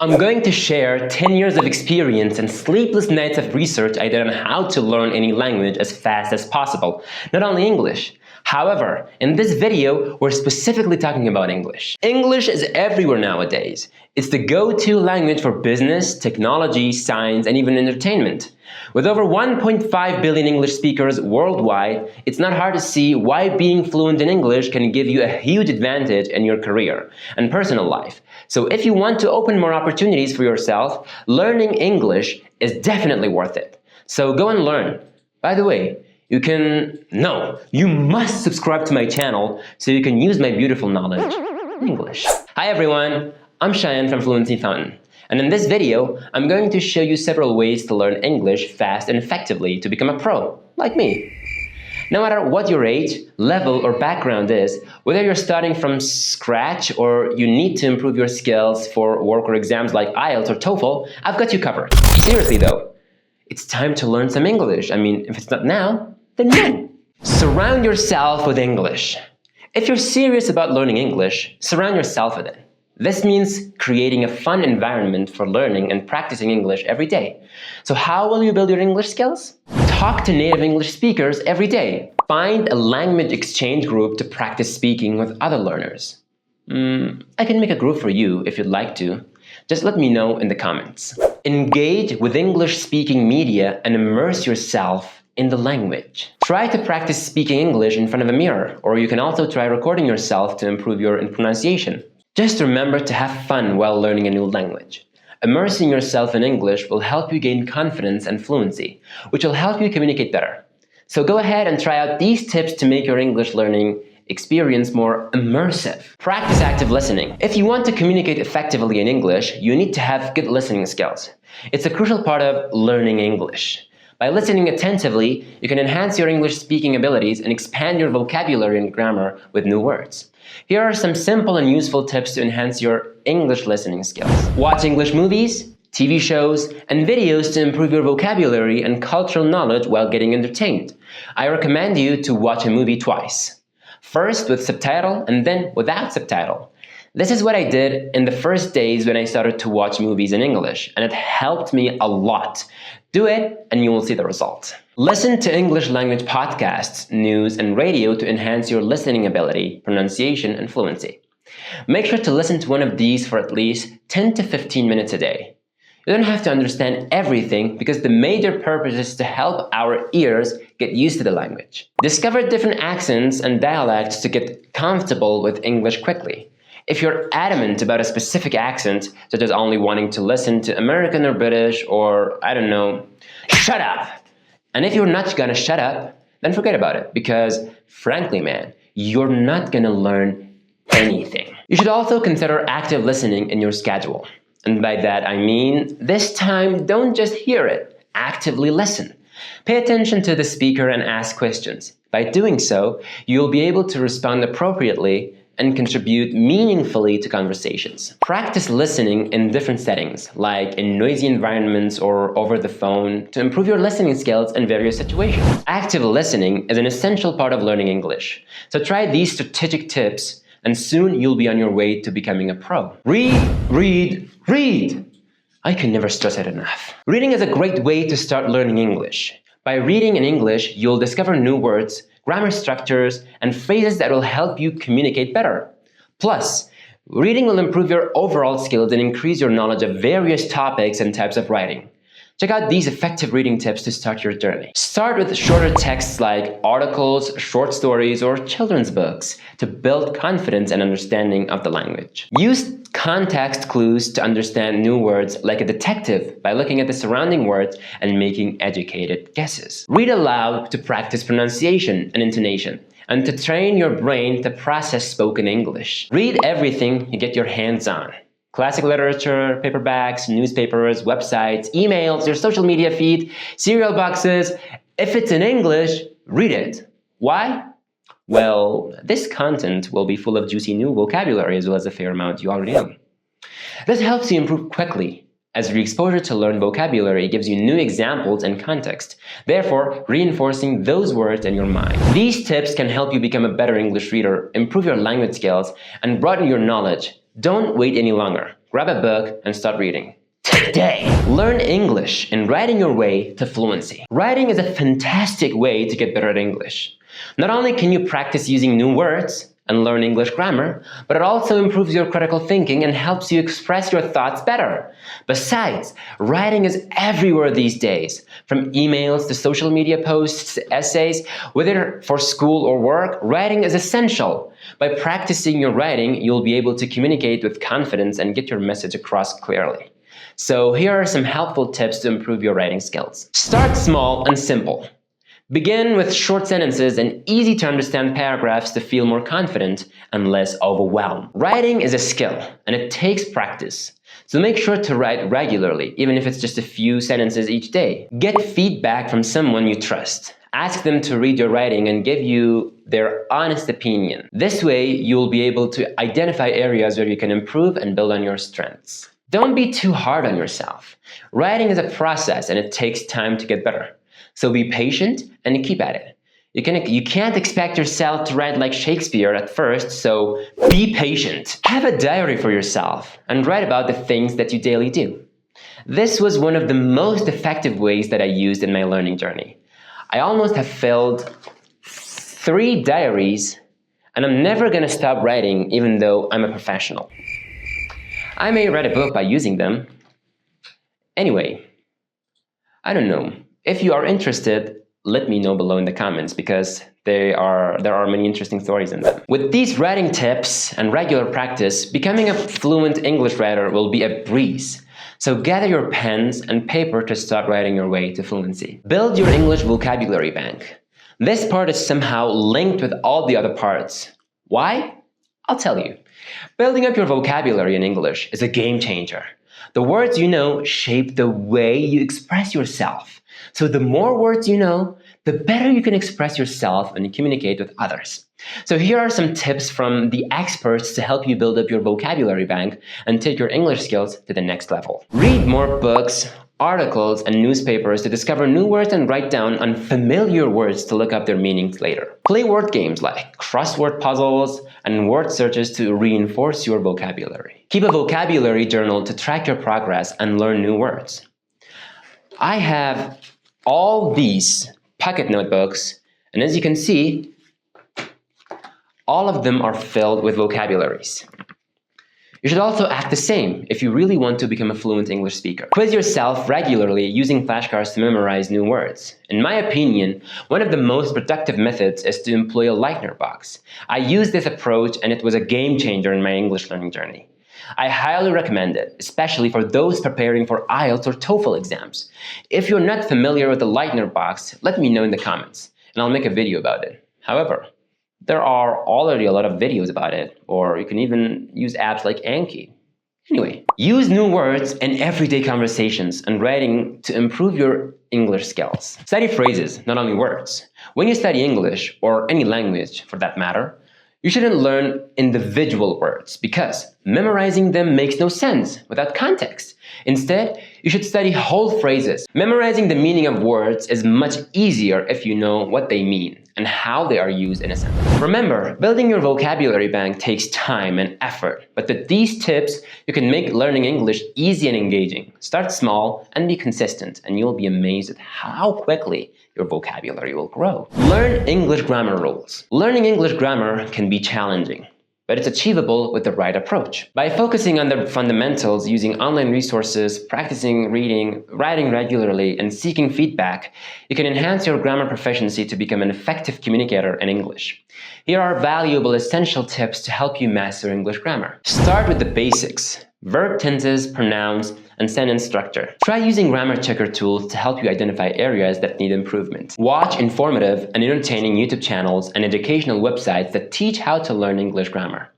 I'm going to share 10 years of experience and sleepless nights of research I did on how to learn any language as fast as possible, not only English. However, in this video, we're specifically talking about English. English is everywhere nowadays. It's the go-to language for business, technology, science, and even entertainment. With over 1.5 billion English speakers worldwide, it's not hard to see why being fluent in English can give you a huge advantage in your career and personal life. So if you want to open more opportunities for yourself, learning English is definitely worth it. So go and learn. By the way, you must subscribe to my channel so you can use my beautiful knowledge in English. Hi everyone, I'm Cheyenne from Fluency Fountain. And in this video, I'm going to show you several ways to learn English fast and effectively to become a pro, like me. No matter what your age, level, or background is, whether you're starting from scratch or you need to improve your skills for work or exams like IELTS or TOEFL, I've got you covered. Seriously though, it's time to learn some English. I mean, if it's not now, then when? Surround yourself with English. If you're serious about learning English, surround yourself with it. This means creating a fun environment for learning and practicing English every day. So how will you build your English skills? Talk to native English speakers every day. Find a language exchange group to practice speaking with other learners. I can make a group for you if you'd like to. Just let me know in the comments. Engage with English-speaking media and immerse yourself in the language. Try to practice speaking English in front of a mirror, or you can also try recording yourself to improve your pronunciation. Just remember to have fun while learning a new language. Immersing yourself in English will help you gain confidence and fluency, which will help you communicate better. So go ahead and try out these tips to make your English learning experience more immersive. Practice active listening. If you want to communicate effectively in English, you need to have good listening skills. It's a crucial part of learning English. By listening attentively, you can enhance your English speaking abilities and expand your vocabulary and grammar with new words. Here are some simple and useful tips to enhance your English listening skills. Watch English movies, TV shows, and videos to improve your vocabulary and cultural knowledge while getting entertained. I recommend you to watch a movie twice. First with subtitle and then without subtitle. This is what I did in the first days when I started to watch movies in English, and it helped me a lot. Do it and you will see the result. Listen to English language podcasts, news, and radio to enhance your listening ability, pronunciation, and fluency. Make sure to listen to one of these for at least 10 to 15 minutes a day. You don't have to understand everything because the major purpose is to help our ears get used to the language. Discover different accents and dialects to get comfortable with English quickly. If you're adamant about a specific accent, such as only wanting to listen to American or British or, I don't know, shut up! And if you're not gonna shut up, then forget about it because, frankly, man, you're not gonna learn anything. You should also consider active listening in your schedule. And by that I mean, this time don't just hear it, actively listen. Pay attention to the speaker and ask questions. By doing so, you'll be able to respond appropriately and contribute meaningfully to conversations. Practice listening in different settings, like in noisy environments or over the phone, to improve your listening skills in various situations. Active listening is an essential part of learning English. So try these strategic tips, and soon you'll be on your way to becoming a pro. Read, read, read! I can never stress it enough. Reading is a great way to start learning English. By reading in English, you'll discover new words, grammar structures, and phrases that will help you communicate better. Plus, reading will improve your overall skills and increase your knowledge of various topics and types of writing. Check out these effective reading tips to start your journey. Start with shorter texts like articles, short stories, or children's books to build confidence and understanding of the language. Use context clues to understand new words like a detective by looking at the surrounding words and making educated guesses. Read aloud to practice pronunciation and intonation and to train your brain to process spoken English. Read everything you get your hands on. Classic literature, paperbacks, newspapers, websites, emails, your social media feed, cereal boxes. If it's in English, read it. Why? Well, this content will be full of juicy new vocabulary as well as a fair amount you already know. This helps you improve quickly, as re-exposure to learned vocabulary gives you new examples and context, therefore reinforcing those words in your mind. These tips can help you become a better English reader, improve your language skills, and broaden your knowledge. Don't wait any longer. grab a book and start reading. Today, learn English and writing your way to fluency. Writing is a fantastic way to get better at English. Not only can you practice using new words and learn English grammar, but it also improves your critical thinking and helps you express your thoughts better. Besides, writing is everywhere these days, from emails to social media posts to essays. Whether for school or work, writing is essential. By practicing your writing, you'll be able to communicate with confidence and get your message across clearly. So here are some helpful tips to improve your writing skills. Start small and simple. Begin with short sentences and easy to understand paragraphs to feel more confident and less overwhelmed. Writing is a skill and it takes practice. So make sure to write regularly, even if it's just a few sentences each day. Get feedback from someone you trust. Ask them to read your writing and give you their honest opinion. This way, you'll be able to identify areas where you can improve and build on your strengths. Don't be too hard on yourself. Writing is a process and it takes time to get better. So be patient and keep at it. You can't expect yourself to write like Shakespeare at first, so be patient. Have a diary for yourself and write about the things that you daily do. This was one of the most effective ways that I used in my learning journey. I almost have filled 3 diaries, and I'm never going to stop writing even though I'm a professional. I may write a book by using them. Anyway, I don't know. If you are interested, let me know below in the comments because there are many interesting stories in them. With these writing tips and regular practice, becoming a fluent English writer will be a breeze. So gather your pens and paper to start writing your way to fluency. Build your English vocabulary bank. This part is somehow linked with all the other parts. Why? I'll tell you. Building up your vocabulary in English is a game changer. The words you know shape the way you express yourself. So the more words you know, the better you can express yourself and communicate with others. So here are some tips from the experts to help you build up your vocabulary bank and take your English skills to the next level. Read more books, articles, and newspapers to discover new words and write down unfamiliar words to look up their meanings later. Play word games like crossword puzzles and word searches to reinforce your vocabulary. Keep a vocabulary journal to track your progress and learn new words. I have all these pocket notebooks, and as you can see, all of them are filled with vocabularies. You should also act the same if you really want to become a fluent English speaker. Quiz yourself regularly using flashcards to memorize new words. In my opinion, one of the most productive methods is to employ a Lightner box. I used this approach and it was a game changer in my English learning journey. I highly recommend it, especially for those preparing for IELTS or TOEFL exams. If you're not familiar with the Lightner box, let me know in the comments, and I'll make a video about it. However, there are already a lot of videos about it, or you can even use apps like Anki. Anyway, use new words in everyday conversations and writing to improve your English skills. Study phrases, not only words. When you study English, or any language for that matter, you shouldn't learn individual words because memorizing them makes no sense without context. Instead, you should study whole phrases. Memorizing the meaning of words is much easier if you know what they mean and how they are used in a sentence. Remember, building your vocabulary bank takes time and effort, but with these tips, you can make learning English easy and engaging. Start small and be consistent, and you'll be amazed at how quickly your vocabulary will grow. Learn English grammar rules. Learning English grammar can be challenging, but it's achievable with the right approach. By focusing on the fundamentals, using online resources, practicing reading, writing regularly, and seeking feedback, you can enhance your grammar proficiency to become an effective communicator in English. Here are valuable essential tips to help you master English grammar. Start with the basics: verb tenses, pronouns, and sentence structure. Try using grammar checker tools to help you identify areas that need improvement. Watch informative and entertaining YouTube channels and educational websites that teach how to learn English grammar.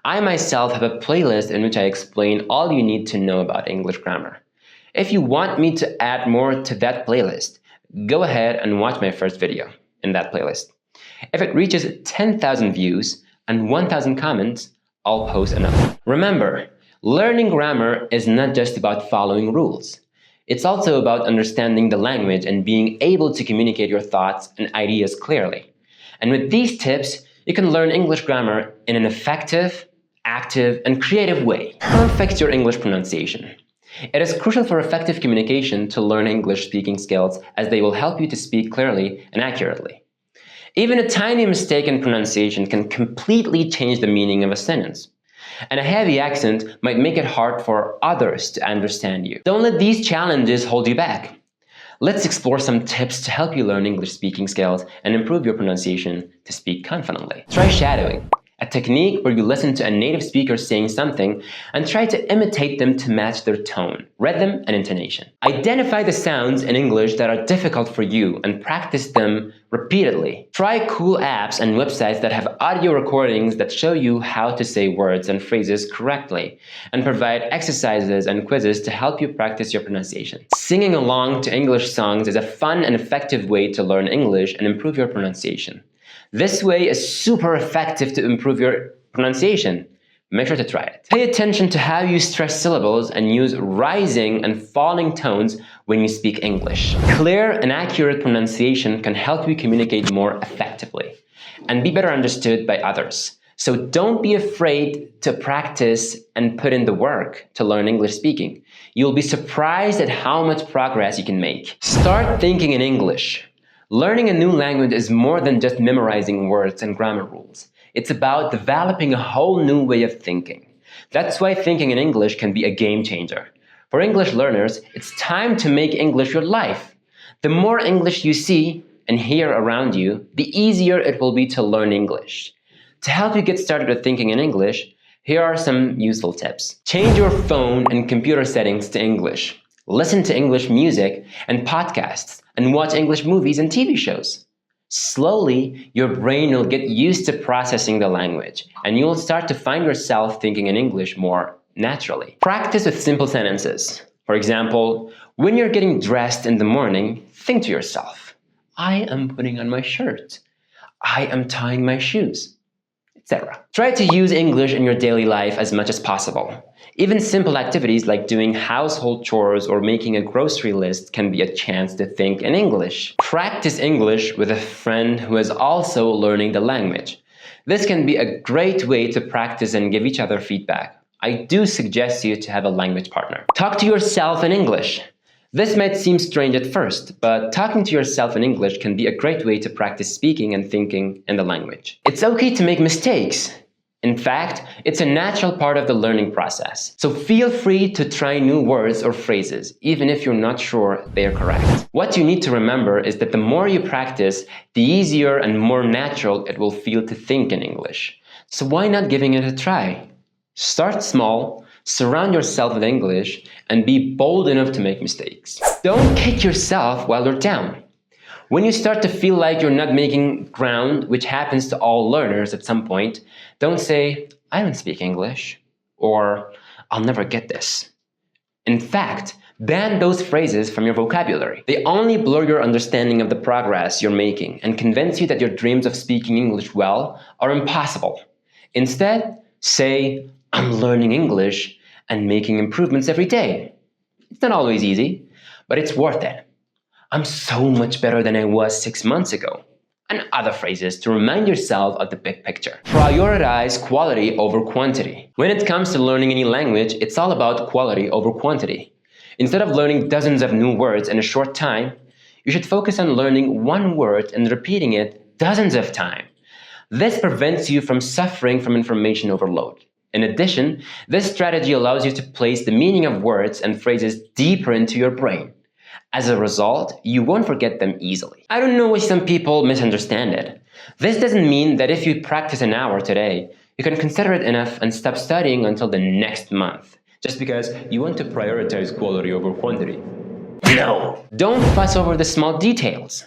I myself have a playlist in which I explain all you need to know about English grammar. If you want me to add more to that playlist, go ahead and watch my first video in that playlist. If it reaches 10,000 views and 1,000 comments, I'll post another. Remember, learning grammar is not just about following rules. It's also about understanding the language and being able to communicate your thoughts and ideas clearly. And with these tips, you can learn English grammar in an effective, active, and creative way. Perfect your English pronunciation. It is crucial for effective communication to learn English speaking skills, as they will help you to speak clearly and accurately. Even a tiny mistake in pronunciation can completely change the meaning of a sentence. And a heavy accent might make it hard for others to understand you. Don't let these challenges hold you back. Let's explore some tips to help you learn English speaking skills and improve your pronunciation to speak confidently. Try shadowing, a technique where you listen to a native speaker saying something and try to imitate them to match their tone, rhythm, and intonation. Identify the sounds in English that are difficult for you and practice them repeatedly. Try cool apps and websites that have audio recordings that show you how to say words and phrases correctly, and provide exercises and quizzes to help you practice your pronunciation. Singing along to English songs is a fun and effective way to learn English and improve your pronunciation. This way is super effective to improve your pronunciation. Make sure to try it. Pay attention to how you stress syllables and use rising and falling tones when you speak English. Clear and accurate pronunciation can help you communicate more effectively and be better understood by others. So don't be afraid to practice and put in the work to learn English speaking. You'll be surprised at how much progress you can make. Start thinking in English. Learning a new language is more than just memorizing words and grammar rules. It's about developing a whole new way of thinking. That's why thinking in English can be a game changer. For English learners, it's time to make English your life. The more English you see and hear around you, the easier it will be to learn English. To help you get started with thinking in English, here are some useful tips. Change your phone and computer settings to English. Listen to English music and podcasts, and watch English movies and TV shows. Slowly, your brain will get used to processing the language, and you'll start to find yourself thinking in English more naturally. Practice with simple sentences. For example, when you're getting dressed in the morning, think to yourself, I am putting on my shirt. I am tying my shoes, etc. Try to use English in your daily life as much as possible. Even simple activities like doing household chores or making a grocery list can be a chance to think in English. Practice English with a friend who is also learning the language. This can be a great way to practice and give each other feedback. I do suggest you to have a language partner. Talk to yourself in English. This might seem strange at first, but talking to yourself in English can be a great way to practice speaking and thinking in the language. It's okay to make mistakes. In fact, it's a natural part of the learning process. So feel free to try new words or phrases, even if you're not sure they are correct. What you need to remember is that the more you practice, the easier and more natural it will feel to think in English. So why not giving it a try? Start small, surround yourself with English, and be bold enough to make mistakes. Don't kick yourself while you're down. When you start to feel like you're not making ground, which happens to all learners at some point, don't say, I don't speak English, or I'll never get this. In fact, ban those phrases from your vocabulary. They only blur your understanding of the progress you're making and convince you that your dreams of speaking English well are impossible. Instead, say, I'm learning English and making improvements every day. It's not always easy, but it's worth it. I'm so much better than I was 6 months ago. And other phrases to remind yourself of the big picture. Prioritize quality over quantity. When it comes to learning any language, it's all about quality over quantity. Instead of learning dozens of new words in a short time, you should focus on learning one word and repeating it dozens of times. This prevents you from suffering from information overload. In addition, this strategy allows you to place the meaning of words and phrases deeper into your brain. As a result, you won't forget them easily. I don't know why some people misunderstand it. This doesn't mean that if you practice an hour today, you can consider it enough and stop studying until the next month, just because you want to prioritize quality over quantity. No! Don't fuss over the small details.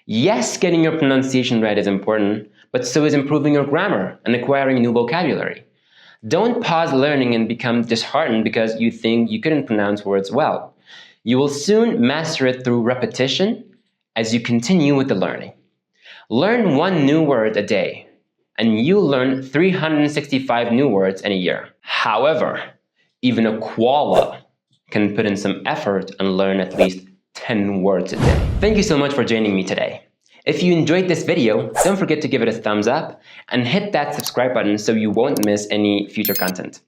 Yes, getting your pronunciation right is important, but so is improving your grammar and acquiring new vocabulary. Don't pause learning and become disheartened because you think you couldn't pronounce words well. You will soon master it through repetition as you continue with the learning. Learn one new word a day, and you'll learn 365 new words in a year. However, even a koala can put in some effort and learn at least 10 words a day. Thank you so much for joining me today. If you enjoyed this video, don't forget to give it a thumbs up and hit that subscribe button so you won't miss any future content.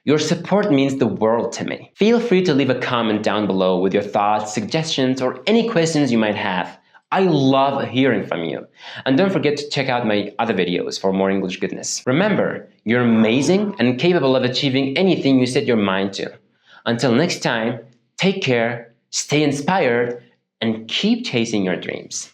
Your support means the world to me. Feel free to leave a comment down below with your thoughts, suggestions, or any questions you might have. I love hearing from you. And don't forget to check out my other videos for more English goodness. Remember, you're amazing and capable of achieving anything you set your mind to. Until next time, take care, stay inspired, and keep chasing your dreams.